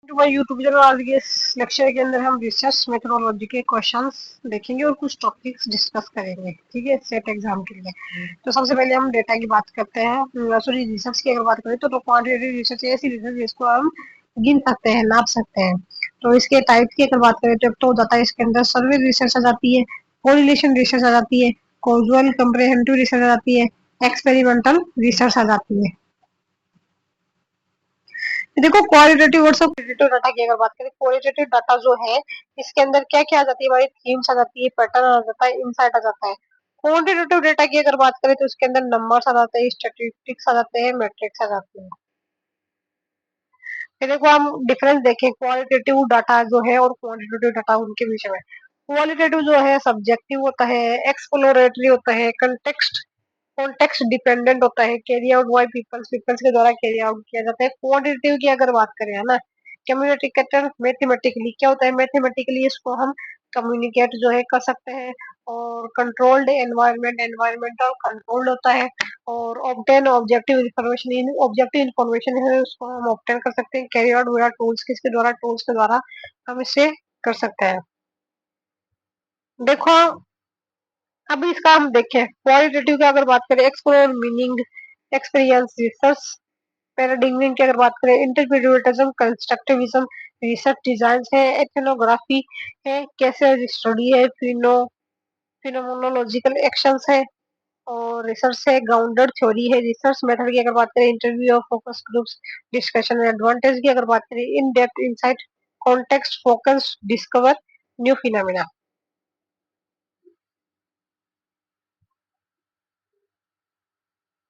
To my YouTube channel. आज के इस लेक्चर के अंदर हम रिसर्च मेथोडोलॉजी के क्वेश्चंस देखेंगे और कुछ टॉपिक्स डिस्कस करेंगे। ठीक है, सेट एग्जाम के लिए। तो सबसे पहले हम डेटा की बात करते हैं, सॉरी रिसर्च की अगर बात करें तो क्वांटिटेटिव रिसर्च ऐसी रिसर्च जिसको हम गिन सकते हैं, नाप सकते हैं। तो इसके टाइप की अगर बात करें तो एक तो हो जाता है इसके अंदर सर्वे रिसर्च आ जाती है, कोरिलेशन रिसर्च आ जाती है, कॉजुअल कंप्रेहेंसिव रिसर्च आ जाती है, एक्सपेरिमेंटल रिसर्च आ जाती है। देखो क्वालिटेटिव और क्वालिटेटिव डाटा की अगर बात करें, क्वालिटेटिव डाटा जो है इसके अंदर क्या क्या आ जाती है हमारी, थीम्स आ जाती है, पैटर्न आ जाता है, इनसाइट आ जाता है। क्वांटिटेटिव डेटा की अगर बात करें तो उसके अंदर नंबर्स आ जाते हैं, स्टैटिस्टिक्स आ जाते हैं, मैट्रिक्स आ जाते हैं। फिर देखो हम डिफरेंस देखें क्वालिटेटिव डाटा जो है और क्वांटिटेटिव डाटा उनके बीच में। क्वालिटेटिव जो है सब्जेक्टिव होता है, एक्सप्लोरेटरी होता है, कॉन्टेक्स्ट डिपेंडेंट होता है, carry out by peoples peoples के द्वारा कैरी आउट किया जाता है। क्वांटिटेटिव की अगर बात करें, है ना, कम्युनिकेटर मैथमेटिकली क्या होता है, मैथमेटिकली इसको हम कम्युनिकेट जो है कर सकते हैं। और कंट्रोल्ड एनवायरनमेंट, एनवायरमेंटल कंट्रोल्ड होता है। और ऑब्टेन ऑब्जेक्टिव इंफॉर्मेशन, इन ऑब्जेक्टिव इंफॉर्मेशन है उसको हम ऑब्टेन कर सकते हैं, कैरी आउट विद टूल्स, किसके द्वारा, टूल्स के द्वारा हम इसे कर सकते हैं। देखो अब इसका हम देखें क्वालिटेटिव की अगर बात करें, एक्सप्लोर मीनिंग, एक्सपीरियंस, रिसर्च पैराडिग्मिंग की अगर बात करें, इंटरप्रिटेटिज्म, कंस्ट्रक्टिविज्म, रिसर्च डिजाइन है, एथनोग्राफी है, कैसे स्टडी है, फिनोमेनोलॉजिकल एक्शंस है, और रिसर्च है, ग्राउंडेड थ्योरी है। रिसर्च मेथड की अगर बात करें, इंटरव्यू और फोकस ग्रुप्स डिस्कशन। एडवांटेज की अगर बात करें, in depth insight, context focus, discover new phenomena.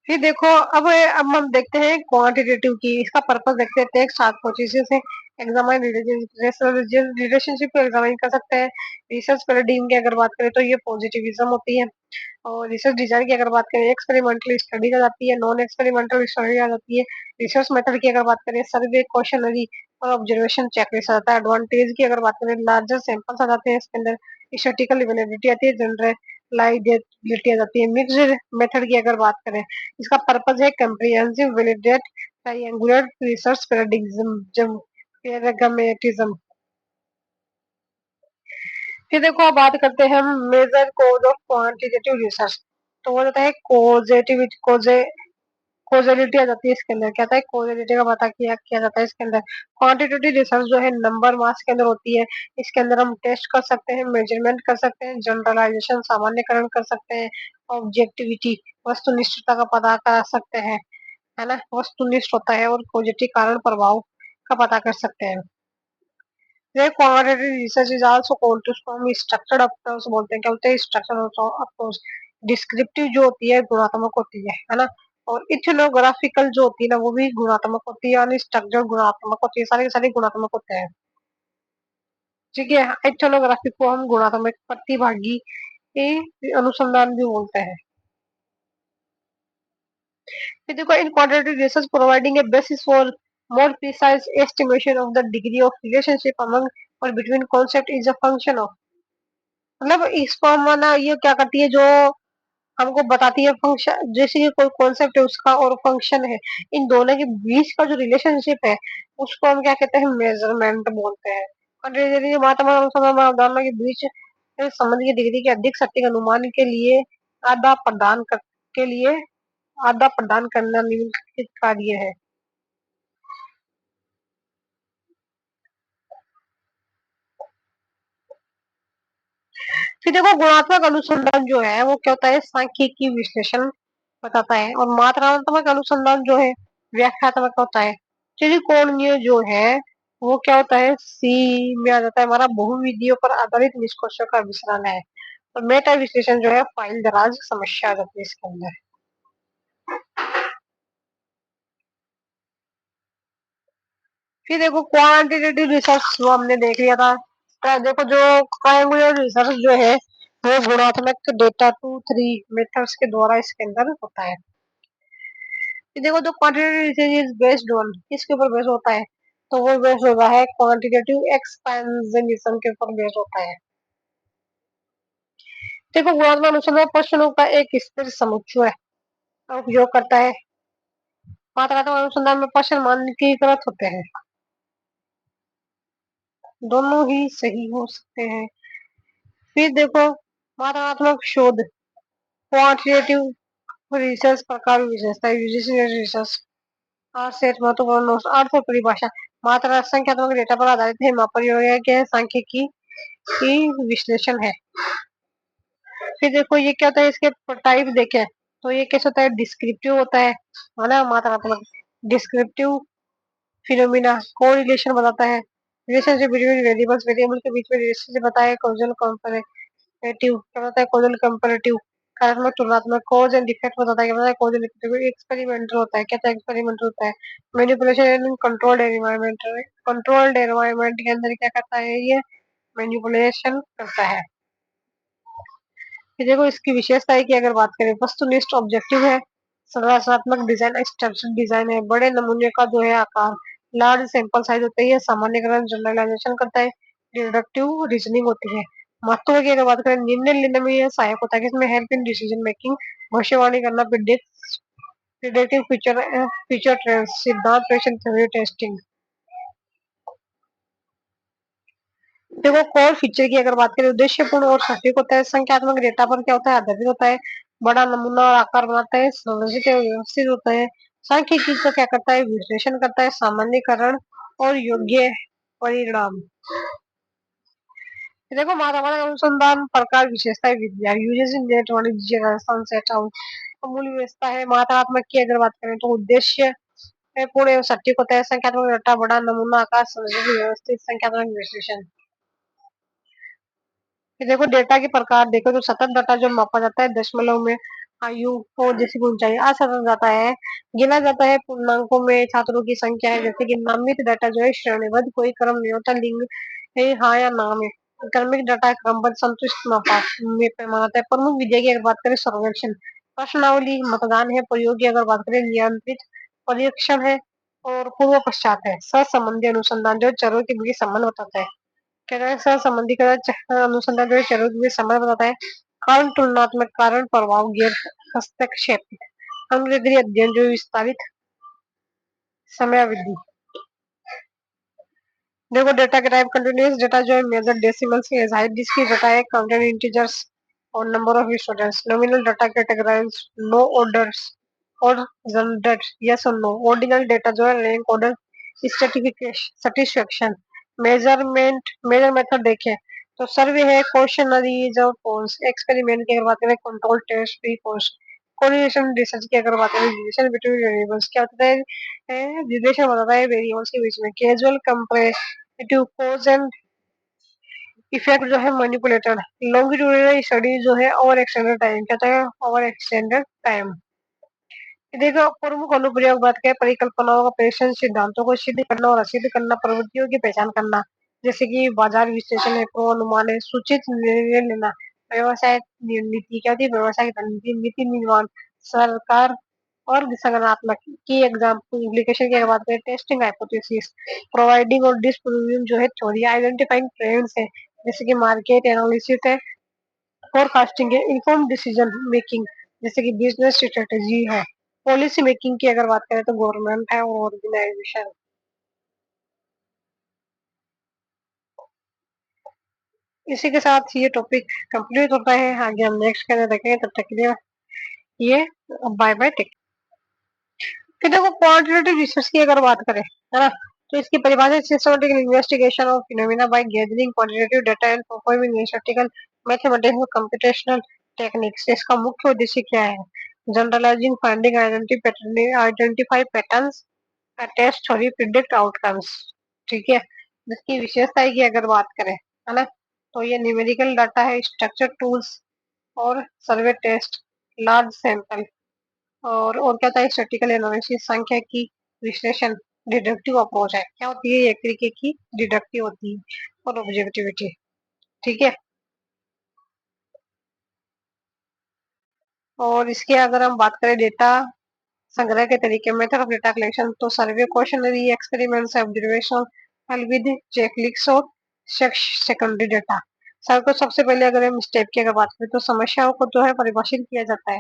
फिर देखो अब हम देखते हैं क्वांटिटेटिव की, इसका पर्पस देखते हैं। टेक्स्ट हाइपोथेसिस है, एग्जामिन रिलेशनशिप को एग्जामिन कर सकते हैं। रिसर्च पैराडाइम की अगर बात करें तो ये पॉजिटिविज्म होती है। और रिसर्च डिजाइन की अगर बात करें, एक्सपेरिमेंटल स्टडी आ जाती है, नॉन एक्सपेरिमेंटल स्टडी आ जाती है। रिसर्च मेथड की अगर बात करें, सर्वे, क्वेश्चनरी और ऑब्जर्वेशन चेकलिस्ट आ जाता है। एडवांटेज की अगर बात करें, लार्जर सैंपल्स आ जाते हैं इसके अंदर, स्टैटिस्टिकल वैलिडिटी आती है, जनरलाइजेबिलिटी आ जाती है। मिक्स्ड मेथड की अगर बात करें, इसका पर्पस है comprehensive validate triangular research paradigm pragmatism. फिर देखो अब बात करते हैं हम major code of quantitative research. तो वो होता है कोजेलिटी आ जाती है इसके अंदर, क्या होता है कोजेलिटी का पता किया किया जाता है इसके अंदर। क्वांटिटेटिव रिसर्च जो है नंबर मास के अंदर होती है। इसके अंदर हम टेस्ट कर सकते हैं, मेजरमेंट कर सकते हैं, जनरलाइजेशन सामान्यकरण कर सकते हैं, ऑब्जेक्टिविटी वस्तुनिष्ठता का पता कर सकते हैं, है ना, वस्तुनिष्ठ होता है, और पॉजिटिव कारण प्रभाव का पता कर सकते हैं। ये qualitative research is also called to form structured approach बोलते हैं, क्या बोलते हैं, स्ट्रक्चर्ड अप्रोच। डिस्क्रिप्टिव जो होती है गुणात्मक होती है ना। और इथनोग्राफिकल जो होती है ना वो भी गुणात्मक होती है, यानी स्ट्रक्चर गुणात्मक होती है, सारे के सारे गुणात्मक होते हैं। ठीक है, इथनोग्राफी को हम गुणात्मक प्रतिभागी अनुसंधान भी बोलते हैं। फिर देखो in quadratic research providing a basis for more precise estimation of the degree of relationship among or between concept is a function of, मतलब इसको हम ना ये क्या करती है, जो हमको बताती है फंक्शन, जैसे कि कोई कॉन्सेप्ट है उसका और फंक्शन है, इन दोनों के बीच का जो रिलेशनशिप है उसको हम क्या कहते हैं, मेजरमेंट बोलते हैं। और यदि मात्रा और अवधारणा के बीच संबंध की डिग्री के अधिक सटीक अनुमान के लिए आधा प्रदान कर के लिए आधा प्रदान करना निम्नलिखित कार्य है। फिर देखो गुणात्मक अनुसंधान जो है वो क्या होता है, सांख्यिकी विश्लेषण बताता है। और मात्रात्मक अनुसंधान जो है व्याख्यात्मक होता है। त्रिकोणीय जो है वो क्या होता है, सी में आ जाता है हमारा, बहुविधियों पर आधारित निष्कर्षों का विश्लेषण है। और मेटा विश्लेषण जो है फाइल दराज समस्या आ जाती है इसके अंदर। फिर देखो क्वांटिटेटिव रिसर्च जो हमने देख लिया था। तो देखो जो ट्रायंगुलर रिसर्च जो है वो गुणात्मक डेटा 2-3 मेथड्स के द्वारा इसके अंदर होता है। फिर देखो जो quantitative research is based on, किसके ऊपर बेस्ड होता है, तो वो बेस्ड होता है क्वांटिटेटिव एक्सपेंशनिज्म के ऊपर बेस्ड होता है। देखो गुणात्मक अनुसंधान प्रश्नों का एक स्थिर समुच्चय का उपयोग करता है। मात्रात्मक अनुसंधान में प्रश्न मानकीकृत होते हैं। दोनों ही सही हो सकते हैं। फिर देखो मात्रात्मक शोध, क्वांटिटेटिव रिसर्च प्रकार विशेषता, यूजीसी रिसर्च। आर से महत्वपूर्ण अर्थ और परिभाषा, मात्रा संख्यात्मक डेटा पर आधारित है, मापन योग्य के सांख्यिकी की विश्लेषण है। फिर देखो ये क्या होता है, इसके टाइप देखें तो ये कैसे होता है, डिस्क्रिप्टिव होता है ना, मात्रात्मक। डिस्क्रिप्टिव फिनोमिना कोरिलेशन बताता है, रिलेशनशिप बिटवीन वेरिएबल्स, वेरिएबल के बीच में रिलेशनशिप बताता है। कॉजल कंपैरेटिव क्या बताता है, कॉजल कंपैरेटिव कार्यात्मक तुलनात्मक, कॉज एंड इफेक्ट बताता है, क्या बताता है कॉजल एक्सपेरिमेंटल होता है, कहता है एक्सपेरिमेंटल होता है। मैनिपुलेशन इन कंट्रोल्ड एनवायरनमेंट, कंट्रोल्ड एनवायरनमेंट के अंदर क्या करता है ये, मैनिपुलेशन करता है। देखो इसकी विशेषता है कि अगर बात करें, वस्तुनिष्ठ ऑब्जेक्टिव है, संरचनात्मक डिजाइन, स्ट्रक्चर डिजाइन है, बड़े नमूने का जो है आकार, लार्ज सैंपल साइज होती है, सामान्यकरण जनरलाइजेशन करता है, डिडक्टिव रीजनिंग होती है। महत्व की अगर बात करें, निर्णय लेने में यह सहायक होता है, इसमें हेल्प इन डिसीजन मेकिंग, भविष्यवाणी करना, प्रिडिक्टिव फ्यूचर ट्रेंड्स, सिद्धांत प्रेषण थ्योरी टेस्टिंग। देखो कोर फीचर की अगर बात करें, उद्देश्यपूर्ण और सटीक होता है, संख्यात्मक डेटा पर क्या होता है, आधारित होता है, बड़ा नमूना और आकार बनाता है, सुनियोजित एवं व्यवस्थित होता है, सांख्यिकी को क्या करता है, विश्लेषण करता है, सामान्यीकरण और योग्य परिणाम। देखो मानव अनुसंधान प्रकार विशेषता विद्या, यूजेस इन नेट वाणिज्य राजस्थान सेट आउट। मूल व्यवस्था है, मात्रात्मक की अगर बात करें तो उद्देश्य पूर्ण एवं सटीक होता है, संख्यात्मक डेटा, बड़ा नमूना आकार, सुनियोजित व्यवस्थित, संख्यात्मक विश्लेषण। देखो डेटा के प्रकार देखो, तो सतत डाटा जो मापा जाता है दशमलव में, आयु और जैसे की ऊंचाई, असतत डाटा है, गिना जाता है पूर्णांकों में, छात्रों की संख्या है, जैसे कि नामित डाटा जो है श्रेणीबद्ध, कोई क्रम नहीं होता, लिंग है हाँ या ना में। क्रमिक डाटा क्रमबद्ध संतुष्ट मापा में पैमाना है। प्रमुख विधिया की अगर बात करें, सर्वेक्षण, प्रश्नावली, मतदान है, प्रयोग की अगर बात करें, नियंत्रित परीक्षण है, और पूर्व पश्चात है, सहसंबंधी अनुसंधान जो चरों के बीच संबंध बताता है। कैसे संबंधी का अनुसंधान जो चरों के बीच संबंध बताता है। कारण तुलनात्मक, कारण प्रभाव गैर हस्तक्षेप, अंग्रेजी अध्ययन जो विस्तारित समयावधि। देखो डेटा के टाइप, कंटिन्यूअस डेटा जो है मेजर डेसिमल्स की हाइट, जिसकी डाटा है काउंटेड इंटीजर्स और number of students. Nominal data categorize, no orders और जनरेट, यस और नो। ऑर्डिनल डेटा जो है rank order, satisfaction. Measurement, measure method देखें तो सर्वे है, क्वेश्चनरीज और पोल्स। एक्सपेरिमेंट की अगर बात करें, control test, pre post. Correlation research की अगर बात करें, रिलेशन बिटवीन वेरिएबल्स क्या होता है, रिलेशन बताता है वेरिएबल्स के बीच में। Casual comparative, cause and effect जो है मैनिपुलेटेड। लॉन्गिट्यूडिनल स्टडी जो है ओवर एक्सटेंडेड टाइम, कहता है ओवर एक्सटेंडेड टाइम। देखो प्रमुख अनुप्रयोग बात करें, परिकल्पनाओं का परीक्षण, सिद्धांतों को सिद्ध करना और असिद्ध करना, प्रवृत्तियों की पहचान करना, जैसे कि बाजार विश्लेषण है, पूर्वानुमान है, सूचित निर्णय लेना, व्यवसाय नीति क्या होती है, व्यवसाय नीति, नीति निर्माण, सरकार और संगठनात्मक की एग्जाम्पल एप्लीकेशन की अगर बात करें, टेस्टिंग हाइपोथेसिस, प्रोवाइडिंग और डिस्प्रूविंग जो है थ्योरी, आइडेंटिफाइंग ट्रेंड्स है, जैसे कि मार्केट एनालिसिस है, फोरकास्टिंग है, इन्फॉर्म डिसीजन मेकिंग, जैसे कि बिजनेस स्ट्रेटेजी है, पॉलिसी मेकिंग की अगर बात करें तो गवर्नमेंट है और ऑर्गेनाइजेशन। इसी के साथ ये टॉपिक कंप्लीट होता है, आगे हम नेक्स्ट के अंदर देखेंगे, तब तक के लिए ये बाय बाय टेक। फिर देखो क्वांटिटेटिव रिसर्च की अगर बात करें, है ना, तो इसकी परिभाषा systematic investigation of phenomena by gathering quantitative data and performing statistical mathematical computational techniques. इसका मुख्य उद्देश्य क्या है, generalizing finding identify patterns, test theory, predict outcomes. ठीक है, जिसकी विशेषता की अगर बात करें, है ना, तो ये न्यूमेरिकल डाटा है, स्ट्रक्चर टूल्स और सर्वे टेस्ट, लार्ज सैंपल, और क्या था, स्टैटिकल एनालिसिस, संख्या की विश्लेषण, डिडक्टिव अप्रोच है, क्या होती है, एक तरीके की डिडक्टिव होती है, और ऑब्जेक्टिविटी। ठीक है, और इसके अगर हम बात करें डेटा संग्रह के तरीके, मेथड ऑफ डेटा कलेक्शन, तो survey, questionnaire, experiments, observation, with checklist और सेकेंडरी डेटा। सर को सबसे पहले अगर हम स्टेप की अगर बात करें, तो समस्याओं को जो है परिभाषित किया जाता है,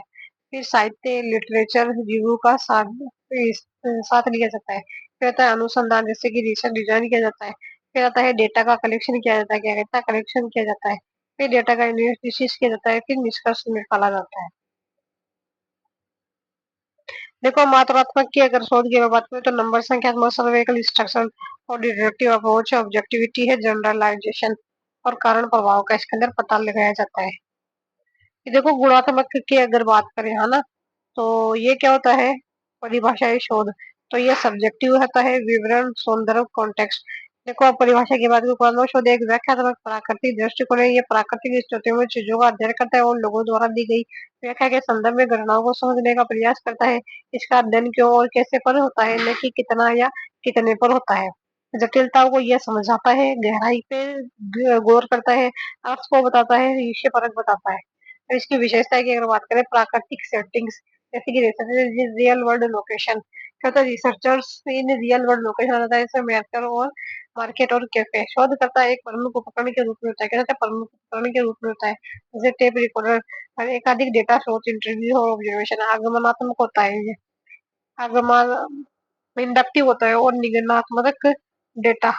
फिर साहित्य लिटरेचर रिव्यू का साथ लिया जाता है, फिर आता है अनुसंधान, जैसे कि रिसर्च डिजाइन किया जाता है, फिर आता है डेटा का कलेक्शन किया जाता है, क्या कहता है कलेक्शन किया जाता है। फिर डेटा का एनालिसिस किया जाता है, फिर निष्कर्ष निकाला जाता है। देखो मात्रात्मक की अगर शोध की बात करें तो नंबर संख्यात्मक सर्वेकल इंस्ट्रक्शन और डिडक्टिव अप्रोच ऑब्जेक्टिविटी है जनरलाइजेशन और कारण प्रभाव का इसके अंदर पता लगाया जाता है। कि देखो गुणात्मक की अगर बात करें है ना, तो ये क्या होता है परिभाषाई शोध। तो ये सब्जेक्टिव होता है विवरण सौंदर्य कॉन्टेक्स्ट। देखो अब परिभाषा की बात करें गुणात्मक शोध एक व्याख्यात्मक प्राकृतिक दृष्टिकोण है। ये प्राकृतिक स्थितियों में चीजों का अध्ययन करता है और लोगों द्वारा दी गई व्याख्या के संदर्भ में घटनाओं को समझने का प्रयास करता है। इसका अध्ययन क्यों और कैसे पर होता है, न कि कितना या कितने पर होता है। जटिलताओं को यह समझाता है, गहराई पे गौर करता है, अर्थ को बताता है, विषय परक बताता है। तो इसकी विशेषता की अगर बात करें प्राकृतिक सेटिंग्स जैसे कि रियल वर्ल्ड लोकेशन, क्या होता है researchers in real world location होता है जैसे मेरकर और मार्केट और कैफे। शोध करता है एक प्रमुख उपकरण के रूप में होता है, क्या होता है प्रमुख उपकरण के रूप में होता है जैसे टेप रिकॉर्डर और एकाधिक डेटा सोर्स इंटरव्यू और ऑब्जर्वेशन। आगमनात्मक होता है ये, आगमन इंडक्टिव होता है और निगमनात्मक डेटा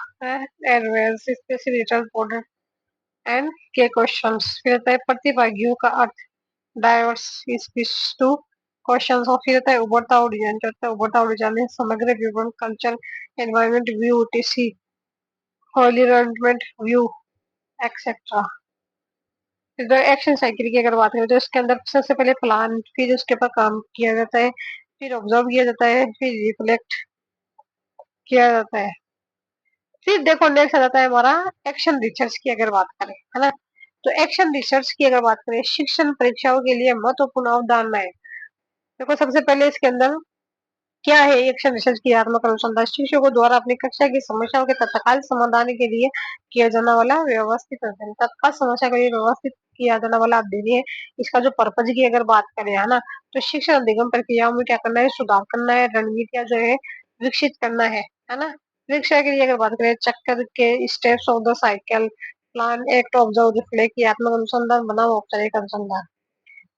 स्पेसिफिक एंड के क्वेश्चंस। फिर होता है प्रतिभागियों का अर्थ डाइवर्स स्पीच टू क्वेश्चंस और फिर होता है उभरता हुआ डिजाइन करता है। उभरता हुआ डिजाइन में समग्र विवरण कल्चर एनवायरनमेंट व्यू टीसी हॉलीरमेंट व्यू एक्सेट्रा। फिर एक्शन साइकिल की अगर बात करें तो इसके अंदर सबसे पहले प्लान, फिर उसके ऊपर काम किया जाता है, फिर ऑब्जर्व किया जाता है, फिर रिफ्लेक्ट किया जाता है। फिर देखो नेक्स्ट आ जाता है हमारा एक्शन रिसर्च की अगर बात करें है ना, तो एक्शन रिसर्च की अगर बात करें शिक्षण परीक्षाओं के लिए महत्वपूर्ण अवधारणा है। देखो सबसे पहले इसके अंदर क्या है एक्शन रिसर्च की आत्मक अनुसंधान शिक्षकों द्वारा अपनी कक्षा की समस्याओं के तत्काल समाधान के लिए किया जाने वाला व्यवस्थित अध्ययन। तत्काल समस्या के लिए व्यवस्थित किया जाने वाला अध्ययन है। इसका जो पर्पज की अगर बात करें है ना, तो शिक्षण अधिगम प्रक्रियाओं में क्या करना है सुधार करना है, रणनीतियां जो है विकसित करना है ना। परीक्षा के लिए अगर बात करें चक्कर के steps of the cycle plan act observe reflect की आत्मक अनुसंधान बनाम औपचारिक अनुसंधान।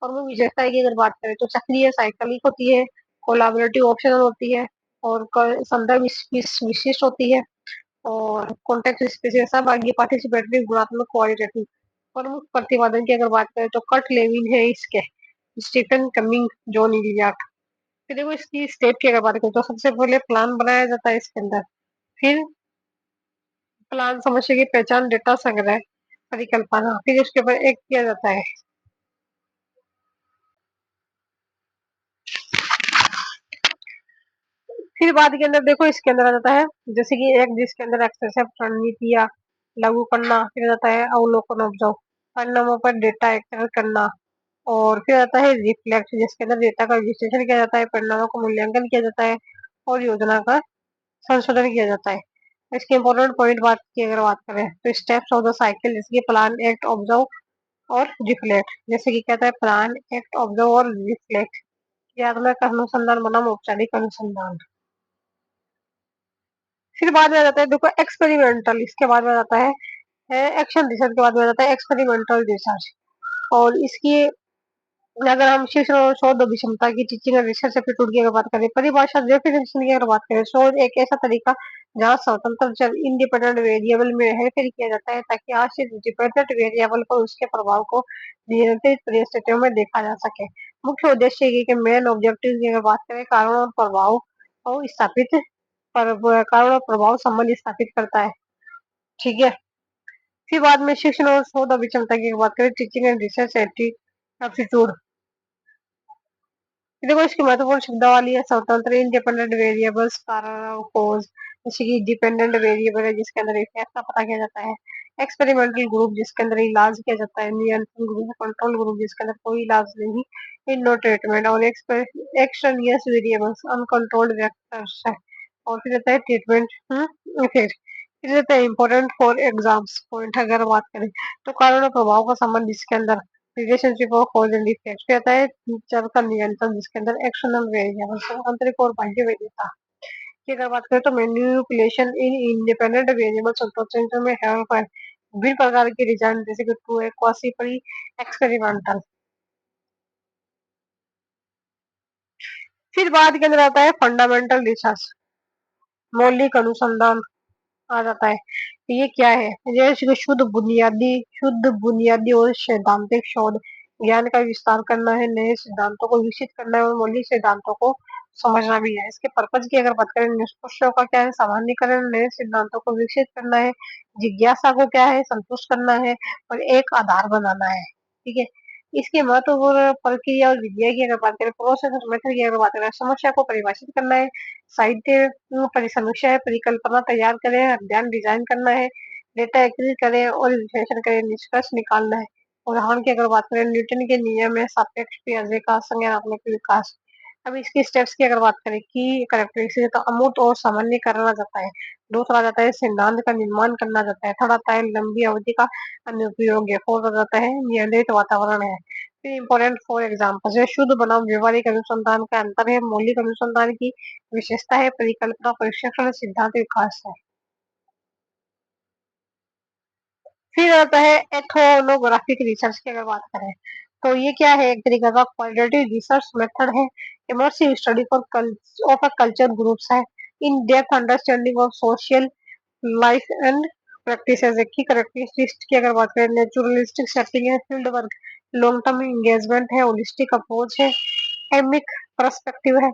और वो विशेषता की अगर बात करें तो चक्रीय साइकिलिक होती है, कोलैबोरेटिव ऑप्शनल होती है और संदर्भ विशिष्ट होती है और कॉन्टेक्स्ट स्पेसिफिक सब आगे पार्टिसिपेटरी गुणात्मक क्वालिटेटिव। प्रमुख प्रतिपादन की अगर बात करें तो कट लेविन है इसके, स्टीफन कमिंग, जॉन इलियट। फिर देखो इसकी स्टेप की अगर बात करें तो सबसे पहले प्लान बनाया जाता है इसके अंदर, फिर प्लान समस्या की पहचान डेटा संग्रह परिकल्पना, फिर इसके ऊपर एक किया जाता है। फिर बाद के अंदर देखो इसके अंदर आ जाता है जैसे कि एक जिसके अंदर एक्सेसिव रणनीतियां लागू करना, फिर आता है अवलोकन ऑब्जर्व परिणामों पर डेटा एकत्र करना और फिर आता है रिफ्लेक्ट जिसके अंदर डेटा का विश्लेषण किया जाता है, परिणामों का मूल्यांकन किया जाता है और योजना का संशोधन किया जाता है। इसके इम्पोर्टेंट पॉइंट बात की अगर बात करें तो स्टेप्स ऑफ द साइकिल जैसे कि प्लान एक्ट ऑब्जर्व और रिफ्लेक्ट, जैसे कि कहता है प्लान एक्ट ऑब्जर्व और रिफ्लेक्ट क्रियात्मक अनुसंधान बनाम औपचारिक अनुसंधान। फिर बाद में आ जाता है देखो एक्सपेरिमेंटल, इसके बाद में आ जाता है एक्शन रिसर्च के बाद में आ जाता है एक्सपेरिमेंटल रिसर्च। और इसकी अगर हम शिक्षण और शोध अभिक्षमता की टीचिंग और रिसर्च एप्टीट्यूड की अगर बात करें परिभाषा डेफिनेशन की अगर बात करें शोध एक ऐसा तरीका जहाँ स्वतंत्र चर इंडिपेंडेंट वेरिएबल में हेरफेर किया जाता है ताकि आश्रित डिपेंडेंट वेरिएबल पर उसके प्रभाव को नियंत्रित परिस्थितियों में देखा जा सके। मुख्य उद्देश्य ये कि मेन ऑब्जेक्टिव की अगर बात करें कारण और प्रभाव को स्थापित कारण और प्रभाव संबंध स्थापित करता है। ठीक है। फिर बाद में शिक्षण और शोध अभिक्षमता की बात करें टीचिंग एंड रिसर्च एप्टीट्यूड। देखो इसकी महत्वपूर्ण शब्दावली है स्वतंत्र इंडिपेंडेंट वेरिएबल्स कारण और कॉज, जैसे कि डिपेंडेंट वेरिएबल है जिसके अंदर इफेक्ट का पता किया जाता है, एक्सपेरिमेंटल ग्रुप जिसके अंदर इलाज किया जाता है, नियंत्रण ग्रुप कंट्रोल ग्रुप जिसके अंदर कोई इलाज नहीं इन नो ट्रीटमेंट और एक्सट्रेनियस वेरिएबल्स अनकंट्रोल्ड वेक्टर्स है। और फिर रहता है ट्रीटमेंट फिर रहता है इंपॉर्टेंट फॉर एग्जाम्स पॉइंट अगर बात करें तो कारण और प्रभाव का संबंध जिसके अंदर relationship of cause and effect पे आता है चर का नियंत्रण जिसके अंदर एक्सटर्नल वेरिएबल आंतरिक और बाह्य वेरिएबल की अगर बात करें तो मैनिपुलेशन इन इंडिपेंडेंट वेरिएबल में हेल्प है विभिन्न प्रकार की डिजाइन जैसे कि टू क्वासिफरी एक्सपेरिमेंटल। फिर बाद के अंदर आता है फंडामेंटल रिसर्च, मौलिक अनुसंधान आ जाता है। ये क्या है? ये शुद्ध बुनियादी और सैद्धांतिक शोध, ज्ञान का विस्तार करना है, नए सिद्धांतों को विकसित करना है और मौलिक सिद्धांतों को समझना भी है। इसके पर्पज की अगर बात करें, निष्कर्षों का क्या है? सामान्यीकरण, नए सिद्धांतों को विकसित करना है, जिज्ञासा को क्या है? संतुष्ट करना है और एक आधार बनाना है। ठीक है। इसके महत्वपूर्ण प्रक्रिया और विद्या की अगर बात करें, प्रोसेस और मेथड की अगर बात करें, समस्या को परिभाषित करना है, साहित्य परिसमीक्षा है, परिकल्पना तैयार करें, अध्ययन डिजाइन करना है, डेटा एकत्रित करें और विश्लेषण करें, निष्कर्ष निकालना है। उदाहरण की अगर बात करें, न्यूटन के नियम है, सापेक्ष क्रिया का संज्ञानात्मक विकास। अब इसके स्टेप्स की अगर बात करें, की कैरेक्टरिस्टिक तो अमूर्त और सामान्यकरण आ जाता है। दूसरा आ जाता है सिद्धांत का निर्माण करना जाता है। थर्ड आता है लंबी अवधि का अनुप्रयोग है। फोर्थ आ जाता है नियंत्रित वातावरण है। फिर इंपॉर्टेंट फॉर एग्जाम्पल है शुद्ध बनाम व्यवहारिक अनुसंधान का अंतर है, मौलिक अनुसंधान की विशेषता है, परिकल्पना प्रशिक्षण सिद्धांत विकास है। फिर आता है एथनोग्राफिक रिसर्च की अगर बात करें, तो ये क्या है? एक तरीके का क्वालिटेटिव रिसर्च मेथड है, immersive study for of a culture groups है, in depth understanding of social life and practices है। की करेक्टरिस्टिक्स की अगर बात करें, नेचुरलिस्टिक सेटिंग है, field work, long term engagement है, होलिस्टिक अप्रोच है, एमिक पर्सपेक्टिव है।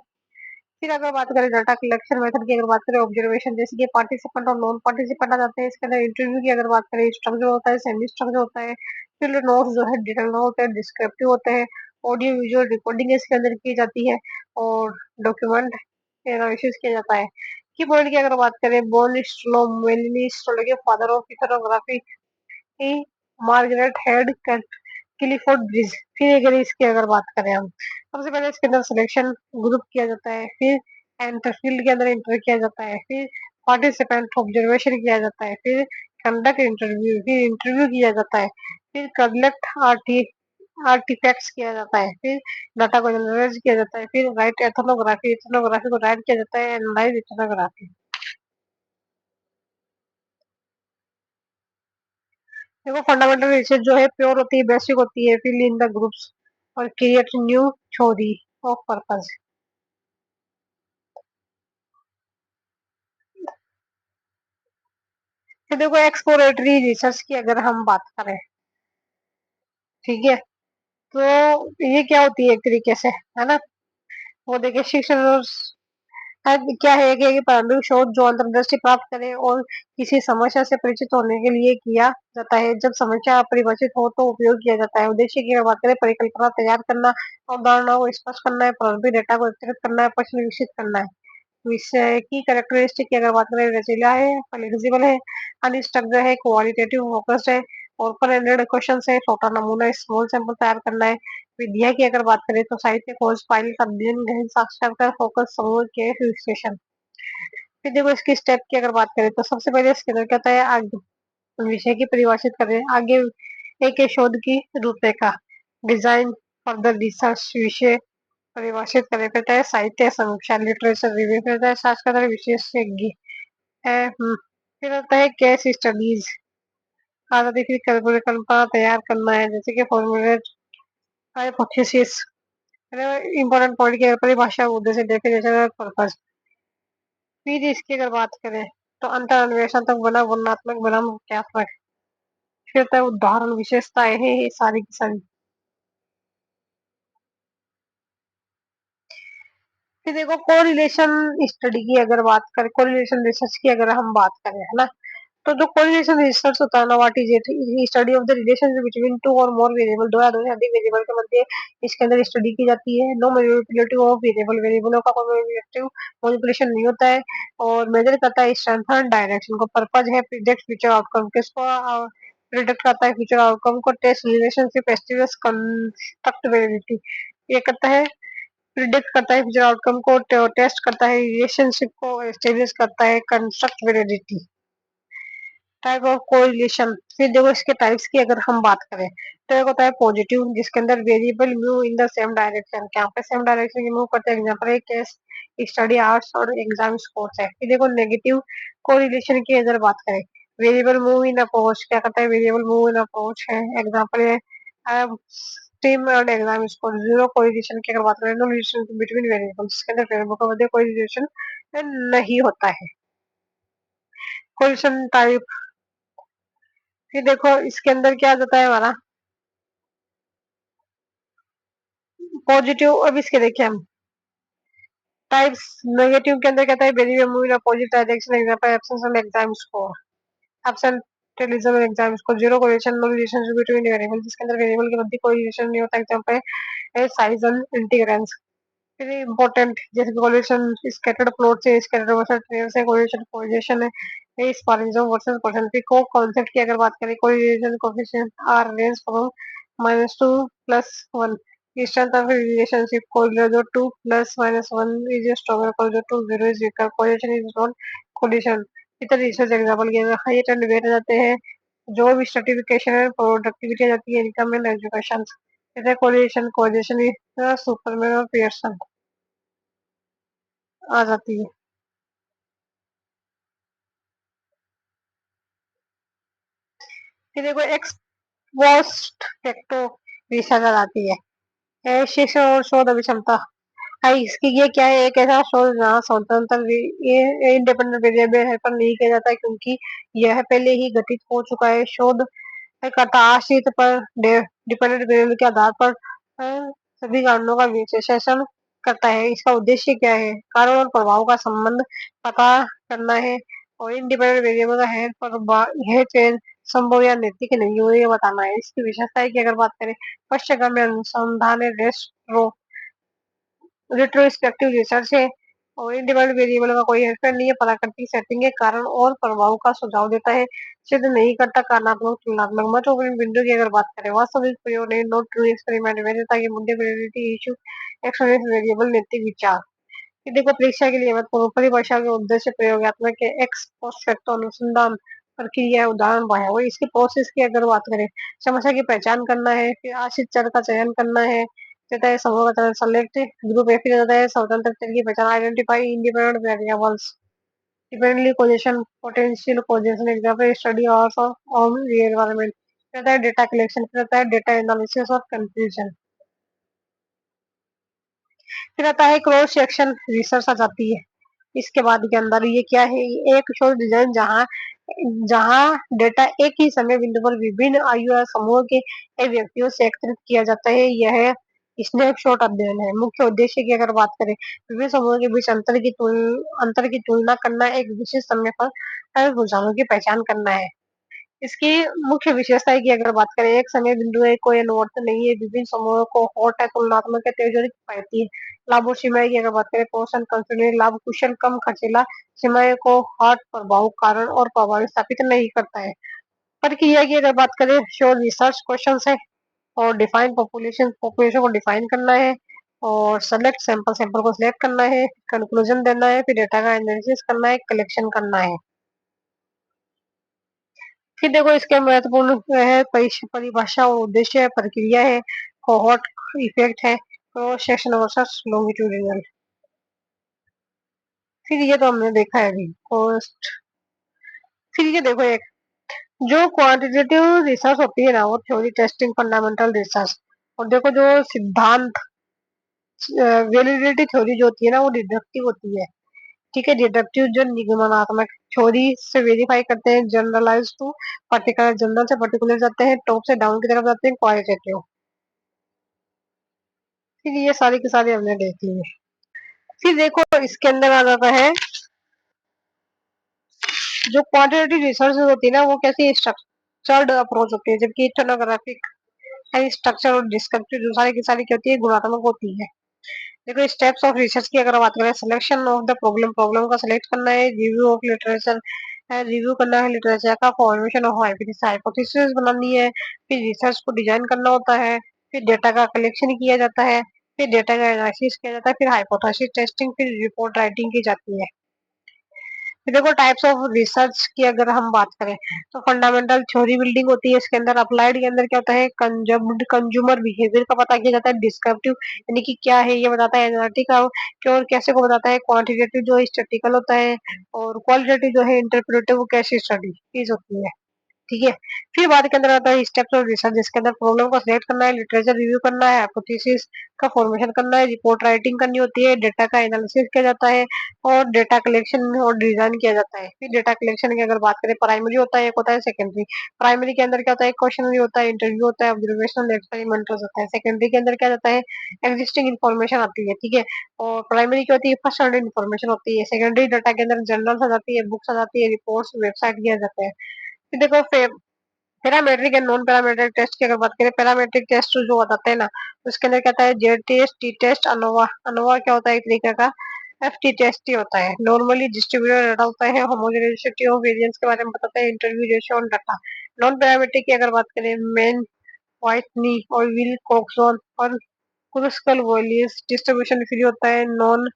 फिर अगर बात करें डाटा कलेक्शन मेथड की अगर बात करें, ऑब्जर्वेशन, जैसे कि पार्टिसिपेंट और नॉन पार्टिसिपेंट आ जाते हैं इसके अंदर। इंटरव्यू की अगर बात करें, स्ट्रक्चर होता है, सेमी स्ट्रक्चर होता है, फील्ड नोट्स जो है डिटेल नोट होते हैं, डिस्क्रिप्टिव होते हैं, ऑडियो विजुअल रिकॉर्डिंग इसके अंदर की जाती है और डॉक्यूमेंट एनालिसिस किया जाता है। की पॉइंट की अगर बात करें, बॉन स्ट्रो मेलिनी स्ट्रोलॉजी father of ethnography, Margaret Mead Clifford ब्रिज। फिर अगर इसकी अगर बात करें हम, सबसे पहले इसके अंदर सिलेक्शन ग्रुप किया जाता है, फिर एंटर फील्ड के अंदर इंटर किया जाता है, फिर पार्टिसिपेंट ऑब्जर्वेशन किया जाता है, फिर कंडक्ट इंटरव्यू, फिर इंटरव्यू किया जाता है, फिर कलेक्ट आर्टिफैक्ट्स किया जाता है, फिर डाटा को एनालाइज किया जाता है, फिर राइट एथनोग्राफी, एथनोग्राफी को राइट किया जाता है, एनालाइज एथनोग्राफी। देखो फंडामेंटल रिसर्च जो है प्योर होती है, बेसिक होती है, फिल इन द ग्रुप्स और create new theory of purpose. फिर देखो एक्सप्लोरेटरी रिसर्च की अगर हम बात करें, ठीक है, तो ये क्या होती है एक तरीके से, है ना? वो देखिए शिक्षण क्या है कि प्रारंभिक शोध जो अंतर्दृष्टि प्राप्त करे और किसी समस्या से परिचित होने के लिए किया जाता है। जब समस्या अपरिभाषित हो तो उपयोग किया जाता है। उद्देश्य की अगर बात करें, परिकल्पना तैयार करना, अवधारणा को स्पष्ट करना है, प्रारंभिक डेटा को एकत्रित करना है, प्रश्न विकसित करना है। विषय की कैरेक्टरिस्टिक की अगर बात करें, रचीला है, फ्लेक्सिबल है, अनस्ट्रक्चर्ड है, क्वालिटेटिव फोकस्ड है, ओपन एंडेड क्वेश्चन है, छोटा नमूना स्मॉल सैंपल तैयार करना है। विधिया की अगर बात करें, तो साहित्य खोज, फाइल का अध्ययन, गहन साक्षात्कार, फोकस, समूह के विश्लेषण। फिर देखो इसकी स्टेप की अगर बात करें, तो सबसे पहले इसके अंदर क्या होता है, आगे विषय की परिभाषित करें, आगे एक शोध की रूपरेखा, डिजाइन, फर्दर रिसर्च, विषय परिभाषित करें, फिर होता है साहित्य समीक्षा, लिटरेचर रिव्यू, फिर होता है शास्त्र विशेषज्ञ है, फिर होता है केस स्टडीज, आदि फिर परिकल्पना तैयार करना है, जैसे कि फॉर्मुलेट हाइपोथेसिस, इंपॉर्टेंट पॉइंट की परिभाषा उद्देश्य से देखे जैसे पर्पस। फिर इसकी अगर बात करें, तो अंतर अन्वेषण तक बना वर्णात्मक बना मुख्यात्मक, फिर होता है उदाहरण विशेषताएं है ये सारी की सारी। फिर देखो कोरिलेशन स्टडी की अगर बात करें, कोरिलेशन रिसर्च की अगर हम बात करें, है ना, तो जो कोरिलेशन रिसर्च होता है ना, what is it? Study of the relation between two और मोर वेरिएबल, दो या दो से अधिक वेरिएबल के मध्य इसके अंदर स्टडी की जाती है। नो मैनिपुलेटिव ऑफ वेरिएबल, वेरिएबलों का कोई मैनिपुलेशन नहीं होता है और मेजर करता है स्ट्रेंथ एंड डायरेक्शन को। पर्पज है प्रिडिक्ट फ्यूचर आउटकम, किसको प्रिडिक्ट करता है? फ्यूचर आउटकम को। Test relationship estimates construct variability, ये करता है प्रिडिक्ट करता है फ्यूचर आउटकम को, टेस्ट करता है रिलेशनशिप को, एस्टेब्लिश करता है construct variability. Type of correlation, फिर देखो इसके टाइप्स की अगर हम बात करें, तो एक होता है पॉजिटिव, जिसके अंदर variable move in the same direction, क्या पे सेम डायरेक्शन की मूव करते हैं। एग्जांपल है केस स्टडी आवर्स और एग्जाम स्कोर्स है। फिर देखो नेगेटिव कोरिलेशन की अगर बात करें, वेरिएबल मूव इन अप्रोच, क्या करता है? वेरिएबल मूव इन अप्रोच है। एग्जांपल है स्ट्रीम और एग्जाम स्कोर। जीरो कोरिलेशन की अगर बात करें, नो रिलेशन बिटवीन वेरिएबल्स, इसके अंदर वेरिएबल का मध्य कोई रिलेशन नहीं होता है। कोरिलेशन टाइप, फिर देखो इसके अंदर क्या आ जाता है हमारा पॉजिटिव। अब इसके देखिए हम टाइप्स। नेगेटिव के अंदर कहता है very move positive direction example absence of exam score, absenteeism in exam score, zero correlation no relationship between variable, जिसके अंदर वेरिएबल के मध्य कोई रिलेशन नहीं होता एग्जांपल है साइज एंड इंटीग्रेंस। वेरी इंपॉर्टेंट जैसे कोरिलेशन स्कैटर्ड प्लॉट से स्कैटर्ड वर्सेस ट्रेन से कोरिलेशन कोरिलेशन है इस पारिज्म वर्सेस परसेंट को कॉन्सेप्ट की अगर बात करें correlation coefficient are range from -2 +1 strength of relationship correlation 2 +-1 is stronger correlation to 0 is weaker correlation is not collision। इतना रिसर्च एग्जांपल के हाइट एंड वेट जाते हैं जो भी सर्टिफिकेशन है प्रोडक्टिविटी जाती है इनकम एंड एजुकेशन जैसे कोरिलेशन कोरिलेशन सुपरमैन और पियर्सन आ जाती है। फिर देखो एक्स पोस्ट फैक्टो रिसर्च आ जाती है शिक्षण और शोध अभिक्षमता। इसकी ये क्या है एक ऐसा शोध जहाँ स्वतंत्र ये इंडिपेंडेंट वेरिएबल है पर नहीं किया जाता है क्योंकि यह पहले ही घटित हो चुका है। शोध करता आश्रित पर डिपेंडेंट वेरिएबल के आधार पर सभी कारणों का विश्लेषण करता है। इसका उद्देश्य क्या है कारण और प्रभाव का संबंध पता करना है और इंडिपेंडेंट वेरिएबल का है पर यह चयन संभव या नैतिक नहीं हो ये बताना है। इसकी विशेषता की अगर बात करें पश्चिमी अनुसंधान रेट्रोस्पेक्टिव रिसर्च है और इंडिपेंडेंट वेरिएबल का कोई हेरफेर नहीं है प्राकृतिक सेटिंग के कारण और प्रभाव का सुझाव देता है सिद्ध नहीं करता कार्यात्मक तुलनात्मक मत बिंदु की अगर बात करें वास्तविक प्रयोग नहीं नोट ट्रू एक्सपेरिमेंट वेरिएबल ताकि मुद्दे इशू एक्सप्रेस वेरिएबल नैतिक विचार। ये देखो परीक्षा के लिए महत्वपूर्ण परिभाषा के उद्देश्य प्रयोगात्मक के एक्स पोस्ट फैक्टो अनुसंधान प्रक्रिया उदाहरण पाया वो इसके प्रोसेस की अगर बात करें समस्या की पहचान करना है फिर आश्रित चर का चयन करना है देता है समूह का चयन सेलेक्ट ग्रुप ए फिर देता है स्वतंत्र चर की पहचान identify independent variables dependently कोजेशन potential कोजेशन example study of on environment देता है डेटा कलेक्शन फिर देता है डेटा एनालिसिस और कंक्लूजन। फिर आता है क्रॉस सेक्शन रिसर्च आ जाती है इसके बाद के अंदर ये क्या है एक शोध डिजाइन जहां जहां डेटा एक ही समय बिंदु पर विभिन्न आयु और समूह के व्यक्तियों से एकत्रित किया जाता है यह स्नैपशॉट अध्ययन है। मुख्य उद्देश्य की अगर बात करें विभिन्न समूहों के बीच अंतर की तुलना करना एक विशेष समय पर रुझानों की पहचान करना है। इसकी मुख्य विशेषता की अगर बात करें एक समय बिंदु है कोई अनुवर्तन नहीं है विभिन्न समूहों को हॉट है तुलनात्मक है तेज पाती है। लाभ और सीमाएं की अगर बात करें पोषण कंसुलेट लाभ कुशल कम खर्चीला सीमाएं को हॉट प्रभाव कारण और प्रभाव स्थापित नहीं करता है। प्रक्रिया की अगर बात करें शोध रिसर्च क्वेश्चन है और डिफाइन पॉपुलेशन पॉपुलेशन को डिफाइन करना है और सेलेक्ट सैंपल सैंपल को सिलेक्ट करना है कंक्लूजन देना है फिर डेटा का एनालिसिस करना है कलेक्शन करना है। फिर देखो इसके महत्वपूर्ण है परिभाषा और उद्देश्य है प्रक्रिया है कोहॉर्ट इफेक्ट है क्रॉस सेक्शन वर्सेस लॉन्गिट्यूडिनल। फिर ये तो हमने देखा है अभी कॉस्ट। फिर ये देखो एक जो क्वांटिटेटिव रिसर्च होती है ना वो थ्योरी टेस्टिंग फंडामेंटल रिसर्च और देखो जो सिद्धांत वैलिडिटी थ्योरी जो होती है ना वो डिडक्टिव होती है। ठीक है डिडक्टिव जो निगमनात्मक थ्योरी से वेरीफाई करते हैं जनरलाइज टू पर्टिकुलर जनरल से पर्टिकुलर जाते हैं टॉप से डाउन की तरफ जाते हैं क्वालिटेटिव। फिर ये सारी की सारी हमने देख ली है। फिर देखो इसके अंदर आ जाता है जो क्वांटिटेटिव रिसर्च होती है ना वो कैसी स्ट्रक्चर्ड अप्रोच होती है जबकि इथनोग्राफिक स्ट्रक्चर और डिस्क्रिप्टिव जो सारी की सारी क्या होती है गुणात्मक होती है। देखो स्टेप्स ऑफ रिसर्च की अगर बात करें selection of the problem problem का सिलेक्ट करना है रिव्यू ऑफ लिटरेचर रिव्यू करना है लिटरेचर का फॉर्मेशन ऑफ हाइपोथेसिस बनानी है फिर रिसर्च को डिजाइन करना होता है फिर डेटा का कलेक्शन किया जाता है फिर डेटा का एनालिसिस किया जाता है फिर हाइपोथेसिस टेस्टिंग फिर रिपोर्ट राइटिंग की जाती है। फिर देखो टाइप्स ऑफ रिसर्च की अगर हम बात करें तो फंडामेंटल थ्योरी बिल्डिंग होती है इसके अंदर अप्लाइड के अंदर क्या होता है कंज्यूमर बिहेवियर का पता किया जाता है डिस्क्रिप्टिव यानी कि क्या है ये बताता है एनालिटिकल क्यों और कैसे को बताता है क्वांटिटेटिव जो स्टैटिस्टिकल होता है और क्वालिटेटिव जो है इंटरप्रेटिव कैसे स्टडी चीज होती है। ठीक है। फिर बाद के अंदर आता है स्टेप्स ऑफ रिसर्च, जिसके अंदर प्रॉब्लम को सिलेक्ट करना है, लिटरेचर रिव्यू करना है, हाइपोथेसिस का फॉर्मेशन करना है, रिपोर्ट राइटिंग करनी होती है, डेटा का एनालिसिस किया जाता है और डेटा कलेक्शन और डिजाइन किया जाता है। फिर डेटा कलेक्शन की अगर बात करें, प्राइमरी होता है, एक होता है सेकेंडरी। प्राइमरी के अंदर क्या होता है, क्वेश्चनरी होता है, इंटरव्यू होता है, ऑब्जर्वेशनल एक्सपेरिमेंटल होता है। सेकेंडरी के अंदर क्या जाता है, एग्जिस्टिंग इन्फॉर्मेशन आती है, ठीक है। और प्राइमरी क्या होती है, फर्स्ट ऑर्डर इन्फॉर्मेशन होती है। सेकेंडरी डाटा के अंदर जर्नल्स आ जाती है, बुक्स आ जाती है, रिपोर्ट्स, वेबसाइट किया जाता है। फिर देखो parametric and non parametric test की अगर बात करें, पैरामेट्रिक टेस्ट जो बताते हैं ना, उसके अंदर क्या होता है, Z test, T test, ANOVA. ANOVA क्या होता है, एक तरीके का एफ टी टेस्ट ही होता है। नॉर्मली डिस्ट्रीब्यूटेड डाटा होता है, होमोजेनिटी ऑफ वेरिएंस के बारे में बताता है, interview ratio on data. Non parametric की अगर बात करें, मेन व्हाइटनी और विल कॉक्सॉन और क्रुस्कल वॉलियस डिस्ट्रीब्यूशन फ्री होता है। Non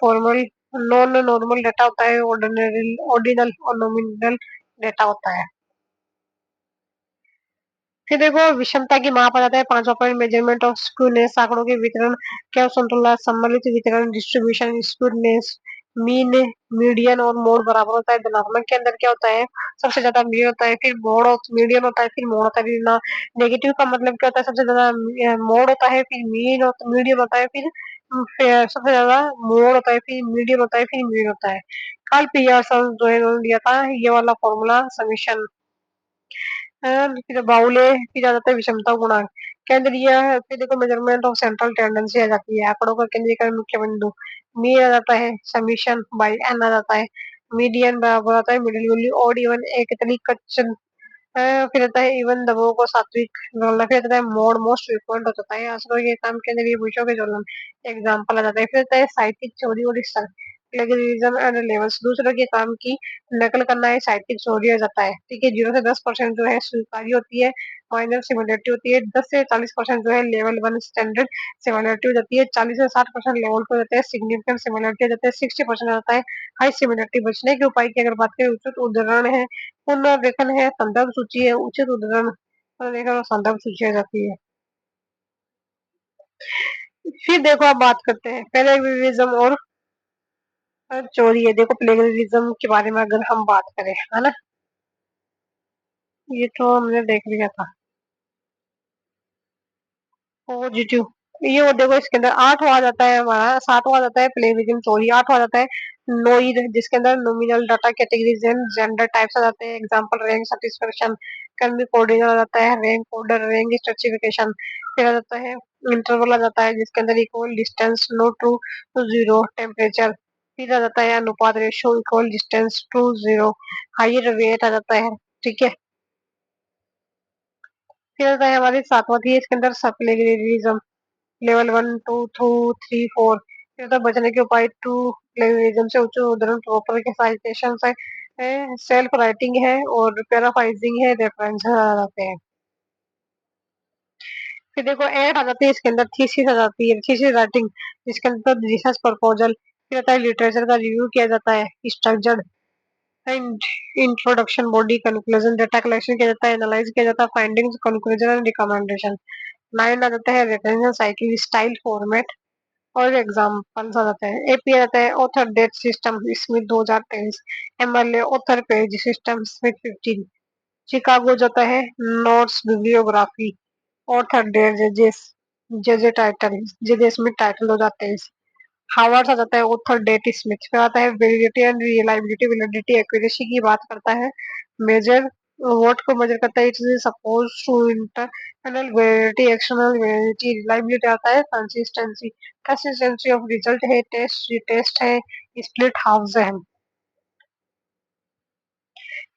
formal non normal data होता है, ऑर्डिनल और नॉमिनल डाटा होता है। फिर देखो विषमता की माप आ जाता है, 5 पॉइंट मेजरमेंट ऑफ स्क्यूनेस, आंकड़ों के वितरण क्या संतुलन, सम्मिलित वितरण, डिस्ट्रीब्यूशन, स्क्यूनेस, मीन, मीडियन और मोड बराबर होता है। धनात्मक के अंदर क्या होता है, सबसे ज्यादा मीडियन होता है, फिर मोड मीडियन होता है, फिर मोड होता है, फिर ना नेगेटिव का मतलब क्या होता है, सबसे ज्यादा मोड होता है, फिर मीडियन होता है, फिर सबसे ज्यादा मोड होता है, फिर मीडियन होता है, फिर मीन होता है। कार्ल पियर्सन जो है इन्होंने दिया था ये वाला फॉर्मूला समीशन। फिर बाउले, फिर आ जाता है विषमता गुणांक, केंद्रीय है, फिर देखो मेजरमेंट ऑफ सेंट्रल टेंडेंसी आ जाती है, आंकड़ों का केंद्रीकरण मुख्य बिंदु। मीन आ जाता है, समीशन बाई एन आ जाता है, मीडियन बराबर आता है मिडिल वैल्यू, ऑड इवन एक तरीका फिर आता है इवन दबाव को सात्विक गणना, फिर आता है मोड मोस्ट फ्रीक्वेंट हो जाता है, आंसर के काम के अंदर ये पूछोगे जो एग्जांपल आ जाता है। फिर आता है साहित्यिक चोरी और प्लेगरिज्म एंड लेवल्स, दूसरों के काम की नकल करना है साहित्यिक चोरी हो जाता है, ठीक है। 0 से 10% जो है स्वीकार्य होती है, माइनर सिमिलरिटी होती है, 10 से 40% जो है लेवल 1 स्टैंडर्ड सिमिलरिटी हो जाती है, 40 से 60% लेवल 2 हो जाता है, सिग्निफिकेंट सिमिलरिटी हो जाता है, 60% आता है हाई सिमिलरिटी। बचने के उपाय की अगर बात करें, उचित उदाहरण है, पुनर्लेखन है, संदर्भ सूची है, उचित उदाहरण पुनर्लेखन और संदर्भ सूची आ जाती है। फिर देखो आप बात करते हैं प्लेगरिज्म और चोरी है। देखो प्लेगरिज्म के बारे में अगर हम बात करें, है ना, ये तो हमने देख लिया था। पॉजिटिव, ये वो देखो इसके अंदर आठवां आ जाता है हमारा, सातवां आ जाता है प्लेगरिज्म चोरी, आठवां आ जाता है नोइड, जिसके अंदर nominal data categories and gender types आ जाते हैं, example rank satisfaction, can be ordinal आ जाता है, रैंक ऑर्डर, रैंक स्ट्रटिफिकेशन। फिर आ जाता है इंटरवल आ जाता है, जिसके अंदर equal distance no true zero temperature. फिर आ जाता है अनुपात ratio equal distance true zero, higher weight आ जाता है, ठीक है। फिर आता है हमारी सातवां थी, इसके अंदर सब प्लेगरिज्म लेवल 1 2 2 3 4। फिर होता है बचने के उपाय, टू प्लेगरिज्म से उच्च उदाहरण प्रॉपर के साइटेशन है, सेल्फ राइटिंग है और पैराफ्राइजिंग है, रेफरेंस आ जाते हैं। फिर देखो एड आ जाती है, इसके अंदर थीसिस आ जाती है, थीसिस राइटिंग, जिसके अंदर रिसर्च प्रपोजल। फिर आता है लिटरेचर का रिव्यू किया जाता है, structured and introduction, body conclusion, data collection किया जाता है, एनालाइज किया जाता है, फाइंडिंग्स, कंक्लूजन एंड रिकमेंडेशन। 9 आ जाता है रेफरेंस साइकिल, स्टाइल, फॉर्मेट और एग्जाम्पल्स आ जाते हैं। एपी आ जाता है author date system, Smith 2023, MLA author page system, Smith 15। Chicago जाता है नोट्स बिब्लियोग्राफी, ऑथर डेट जजेस, जजे टाइटल, जजे स्मिथ टाइटल हो जाते हैं। हावर्ड्स आ जाता है ऑथर डेट स्मिथ, फिर आता है validity and reliability, validity accuracy की बात करता है, मेजर व्हाट को मेजर करता है, it is suppose to internal validity, external validity, reliability आता है कंसिस्टेंसी, कंसिस्टेंसी ऑफ रिजल्ट है, टेस्ट टेस्ट है, स्प्लिट हाफ्स है।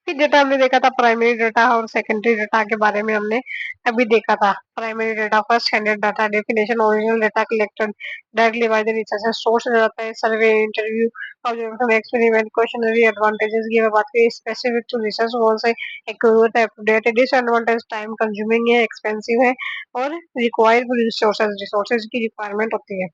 फिर डेटा हमने देखा था प्राइमरी डेटा और सेकेंडरी डेटा के बारे में हमने अभी देखा था। Primary data first standard data, definition original data collected directly by the researcher, source हो जाता है survey, interview, observation, experiment, questionnaire. Advantages की बात करें, स्पेसिफिक टू रिसर्च गोल्स है, एक्यूरेट है, up to date. Disadvantage time consuming है, expensive है और रिक्वायर्ड रिसोर्सेज, रिसोर्सेज की रिक्वायरमेंट होती है।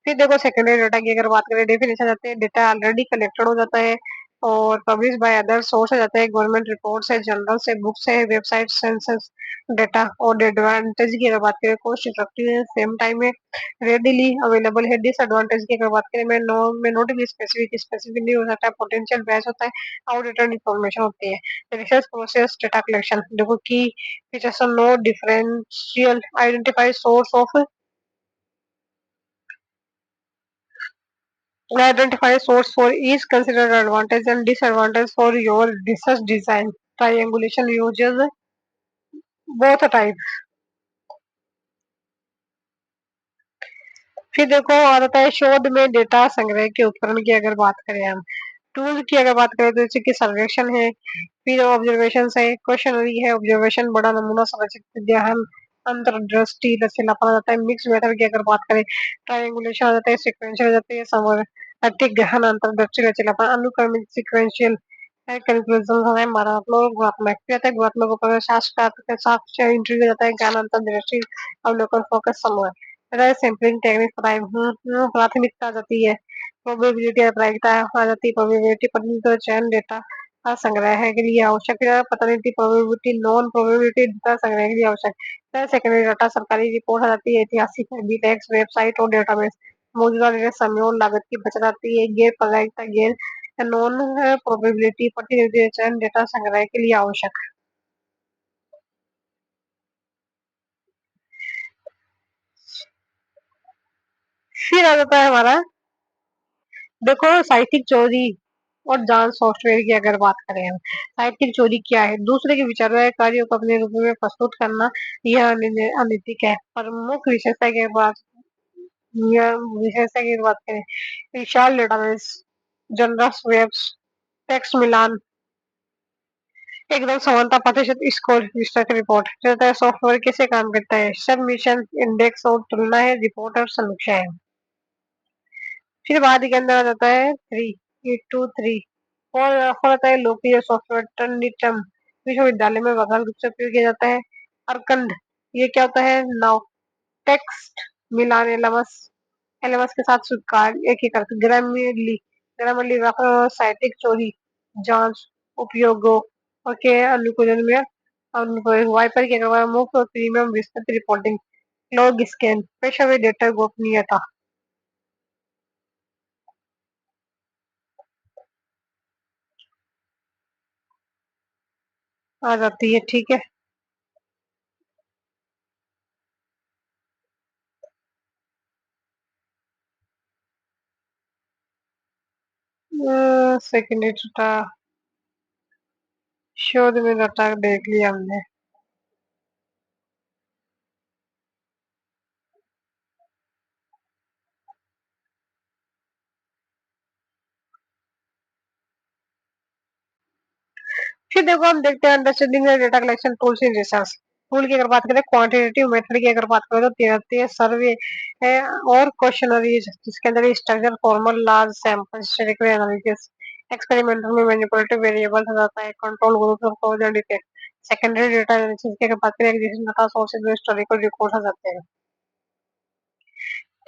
फिर देखो सेकेंडरी डाटा की अगर बात करें, डेफिनेशन आते हैं, डेटा ऑलरेडी कलेक्टेड हो जाता है, और पब्लिश बाय अदर सोर्स जाते हैं, गवर्नमेंट रिपोर्ट्स है, जर्नल्स है, बुक्स है, वेबसाइट, सेंसस डेटा। और एडवांटेज की अगर बात करें, कॉस्ट इफेक्टिव है, सेम टाइम में रेडिली अवेलेबल है। डिसएडवांटेज की अगर बात करें, मैं नोट भी स्पेसिफिक नहीं हो सकता है, पोटेंशियल बैच होता है, आउटडेटेड इंफॉर्मेशन होती है। रिसर्च प्रोसेस, डेटा कलेक्शन, देखो की features, no differential identify source of, identify source for each considered advantage and disadvantage for your research design. Triangulation uses both type। फिर देखो आ जाता है शोध में डेटा संग्रह के उपकरण की अगर बात करें हम, टूल की अगर बात करें तो जैसे कि सर्वेक्षण है, फिर ऑब्जर्वेशन है, क्वेश्चनरी है, ऑब्जर्वेशन, बड़ा नमूना संरचित ध्यान, अंतर्दृष्टि, लचीलापन आ जाता है। मिक्स मेथड की अगर बात करें, ट्रायंगुलेशन आ जाता है, सिक्वेंशियल आ जाता है, समर अति गहन अंतर्दृष्टि, लचीलापन, अनुक्रमिक सिक्वेंशियल है, कंक्लूजन है, मात्रात्मक, गुणात्मक फिर आता है। गुणात्मक ऊपर शास्त्रार्थ के साथ इंटरव्यू जाता है, ज्ञान अंतर्दृष्टि, अवलोकन, फोकस, समूह, सैंपलिंग टेक्निक प्राथमिकता आ जाती है, प्रोबेबिलिटी प्रायिकता आ जाती है, प्रोबेबिलिटी प्रतिनिधित्व, चयन, डेटा का संग्रह है के लिए आवश्यक है, प्रतिनिधि, प्रोबेबिलिटी, नॉन प्रोबेबिलिटी, डेटा संग्रह के लिए आवश्यक है, सेकेंडरी डाटा, सरकारी रिपोर्ट आ जाती है, ऐतिहासिक है, बीटेक्स, वेबसाइट और डेटाबेस, मौजूदा डेटा, समय और लागत की बचत आती है, गैर प्रायिकता, गैर नॉन प्रोबेबिलिटी, प्रतिनिधि, चयन, डेटा संग्रह के लिए आवश्यक। फिर आ जाता है हमारा, देखो साहित्यिक चोरी और जांच सॉफ्टवेयर की अगर बात करें हम, साहित्यिक चोरी क्या है? दूसरे के विचारों या कार्यों को अपने रूप में प्रस्तुत करना, यह अनैतिक है। प्रमुख विशेषता की बात करें, विशाल डेटाबेस, जनरस वेब्स, टेक्स्ट मिलान, एकदम समानता प्रतिशत स्कोर, रिसर्च रिपोर्ट रहता है। सॉफ्टवेयर कैसे काम करता है? सबमिशन, इंडेक्स और तुलना है, रिपोर्ट और समीक्षा है। फिर बाद के अंदर आ जाता है थ्री और आता है लोकप्रिय सॉफ्टवेयर टर्निटम, विश्वविद्यालय में व्यापक रूप से उपयोग किया जाता है। अरकंड, ये क्या होता है? नाउ टेक्स्ट मिलान, एलएमएस, एलएमएस के साथ स्वीकार एक ही करते। ग्रामरली, ग्रामरली साहित्यिक चोरी, जांच, उपयोगों और के अनुकूलन में अनुप्रयोग। वाइपर के अलावा मुफ्त और प्रीमियम विस्तृत रिपोर्टिंग, लॉग स्कैन, पेशेवर डेटा गोपनीयता आ जाती है। ठीक है, सेकेंडरी डाटा, शोध में डाटा देख लिया हमने। फिर देखो हम देखते हैं understanding data collection tools in research. Tool की अगर बात करें, क्वांटिटेटिव मेथड की अगर बात करें तो तेरह सर्वे है और क्वेश्चनरीज, जिसके अंदर structure, formal, large sample, statistical analysis, experimental में मैनिपुलेटिव वेरिएबल्स आ जाता है, कंट्रोल ग्रुप और cause and effect. Secondary data analysis की अगर बात करें, एग्जीक्यूशन डाटा सोर्सेज में हिस्टोरिकल रिकॉर्ड आ जाते हैं।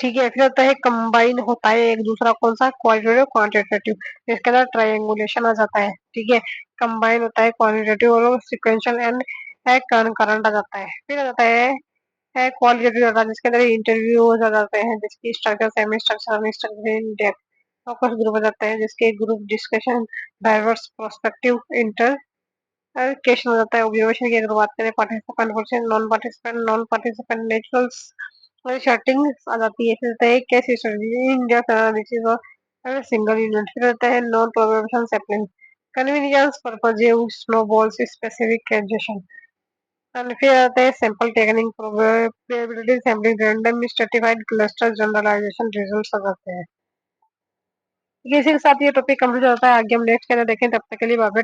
ठीक है, फिर होता है कंबाइन होता है एक दूसरा, कौन सा? क्वालिटेटिव क्वांटिटेटिव, इसके अंदर ट्रायंगुलेशन आ जाता है। ठीक है, कंबाइन होता है क्वालिटेटिव और सिक्वेंशियल एंड करंट आ जाता है। फिर आ जाता है क्वालिटेटिव डाटा, जिसके अंदर इंटरव्यू आ जाते हैं, जिसकी structure, semi structure, unstructure, in depth, focus group आ जाता है, जिसके group discussion, diverse prospective, inter question हो जाता है। ऑब्जर्वेशन की अगर बात करें, participant versus non participant naturals और सेटिंग आ जाती है। फिर होता है केस स्टडी, इंडिया एनालिसिस और सिंगल यूनिट। फिर होता है non probability sampling, convenience purpose, snowballs, specific congestion. And फिर आता है sample technique, probability sampling, random stratified cluster, generalisation results आ जाते हैं। इसी के साथ ये टॉपिक कंप्लीट होता है। आगे हम नेक्स्ट के अंदर देखें, तब तक के लिए बाय बाय।